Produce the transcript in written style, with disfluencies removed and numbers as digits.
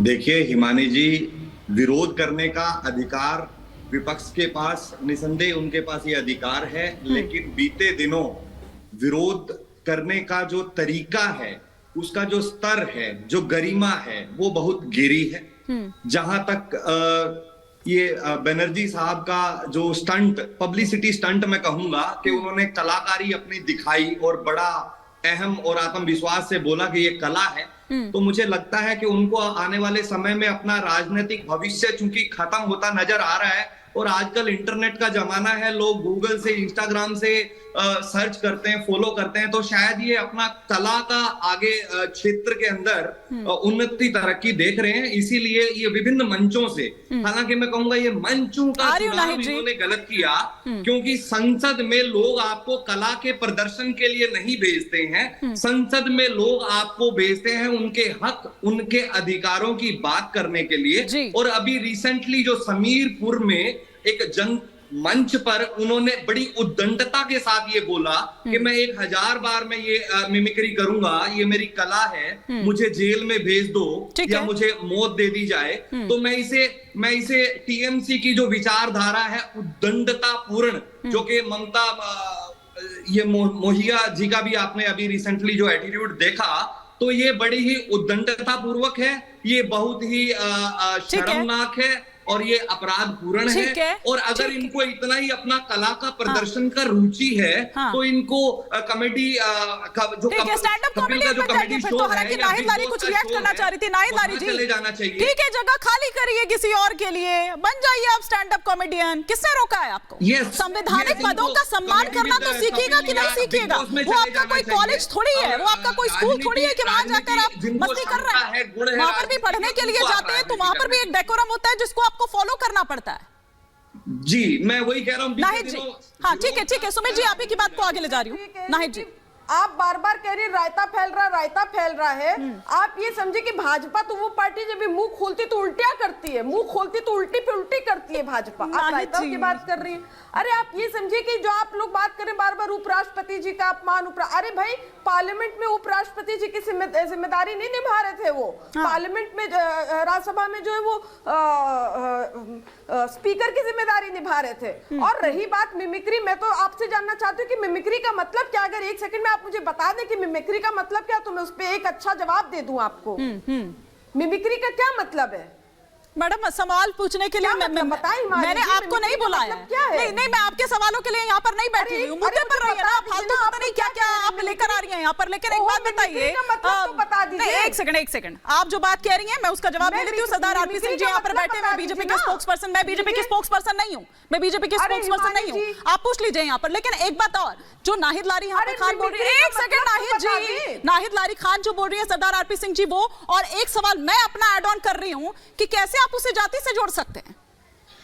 देखिए हिमानी जी, विरोध करने का अधिकार विपक्ष के पास निसंदेह उनके पास ये अधिकार है, लेकिन बीते दिनों विरोध करने का जो तरीका है, उसका जो स्तर है, जो गरिमा है, वो बहुत गिरी है। जहां तक ये बनर्जी साहब का जो स्टंट, पब्लिसिटी स्टंट मैं कहूंगा कि उन्होंने कलाकारी अपनी दिखाई और बड़ा अहम और आत्मविश्वास से बोला कि ये कला है, तो मुझे लगता है कि उनको आने वाले समय में अपना राजनीतिक भविष्य चूंकि खत्म होता नजर आ रहा है, और आजकल इंटरनेट का जमाना है, लोग गूगल से, इंस्टाग्राम से सर्च करते हैं, फॉलो करते हैं, तो शायद ये अपना कला का आगे क्षेत्र के अंदर उन्नति तरक्की देख रहे हैं, इसीलिए ये विभिन्न मंचों से, हालांकि मैं कहूंगा ये मंचों का चुनाव इन्होंने गलत किया, क्योंकि संसद में लोग आपको कला के प्रदर्शन के लिए नहीं भेजते हैं, संसद में लोग आपको भेजते हैं उनके हक, उनके अधिकारों की बात करने के लिए। और अभी रिसेंटली जो समीरपुर में एक जन मंच पर उन्होंने बड़ी उद्दंडता के साथ ये बोला कि मैं 1000 बार मैं ये मिमिक्री करूंगा, ये मेरी कला है, मुझे जेल में भेज दो या मुझे मौत दे दी जाए, तो मैं इसे टीएमसी की जो विचारधारा है उद्दंडता पूर्ण, जो कि ममता ये मोहिया जी का भी आपने अभी रिसेंटली जो एटीट्यूड देखा, तो ये बड़ी ही उद्दंडता पूर्वक है, ये बहुत ही शर्मनाक है और ये अपराध पूर्ण है। और अगर इनको इतना ही अपना कला का प्रदर्शन का रुचि है, तो इनको कमेडी स्टैंड अप कॉमेडी का जो कमेडी शो है, नाहिद लारी कुछ रिएक्ट करना चाह रही थी। नाहिद लारी जी चले जाना चाहिए, ठीक है, जगह खाली करिए किसी और के लिए, बन जाइए आप स्टैंड अप कॉमेडियन। किसने रोका है आपको? संवैधानिक पदों का सम्मान करना तो सीखिएगा कि नहीं सीखिएगा? वो आपका कोई कॉलेज थोड़ी है, वो आपका कोई स्कूल थोड़ी है कि वहां जाकर आप मस्ती कर रहे हैं। वहां पर भी पढ़ने के लिए जाते हैं, तो वहां पर भी एक डेकोरम होता है जिसको आपको फॉलो करना पड़ता है। जी, मैं वही कह रहा हूं नाहिद जी। हाँ ठीक है, सुमित जी आप ही की बात को आगे ले जा रही हूँ। नाहिद जी, आप बार बार कह रही रायता फैल रहा है। आप ये समझे कि भाजपा तो वो पार्टी जब भी मुंह खोलती तो उल्टियां करती है, मुंह खोलती तो उल्टी पे उल्टी करती है भाजपा। आप रायता की बात कर रही हैं। अरे आप ये समझिए कि जो आप लोग बात करें बार बार उपराष्ट्रपति जी का अपमान, अरे भाई पार्लियामेंट में उपराष्ट्रपति जी की जिम्मेदारी नहीं निभा रहे थे वो। पार्लियामेंट में राज्यसभा में जो है वो स्पीकर की जिम्मेदारी निभा रहे थे। और रही बात मिमिक्री, मैं तो आपसे जानना चाहती हूँ कि मिमिक्री का मतलब क्या? अगर एक सेकंड में आप मुझे बता दें कि मिमिक्री का मतलब क्या, तो मैं उस पर एक अच्छा जवाब दे दूं आपको। मिमिक्री का क्या मतलब है? मैडम सवाल पूछने के लिए मैंने आपको नहीं बुलाया है। नहीं, मैं आपके सवालों के लिए यहाँ पर नहीं बैठी हुई हूँ, मुद्दे पर रही है ना। फालतू पता नहीं क्या क्या आप लेकर आ रही हैं यहाँ पर। लेकिन एक बात बताइए, एक सेकंड, आप जो बात कह रही हैं मैं उसका जवाब दे लेती हूँ। सरदार आरपी सिंह जी यहाँ पर बैठे, मैं बीजेपी के स्पोक्सपर्सन, मैं बीजेपी की स्पोक्सपर्सन नहीं हूँ, मैं बीजेपी की स्पोक्सपर्सन नहीं हूँ, आप पूछ लीजिए यहाँ पर। लेकिन एक बात और, जो नाहिद लारी यहाँ पर खान बोल रही है, एक सेकंड नाहिद जी, नाहिद लारी खान जो बोल रही है सरदार आरपी सिंह जी वो, और एक सवाल मैं अपना ऐड ऑन कर रही हूँ कि कैसे आप उसे जाति से जोड़ सकते हैं?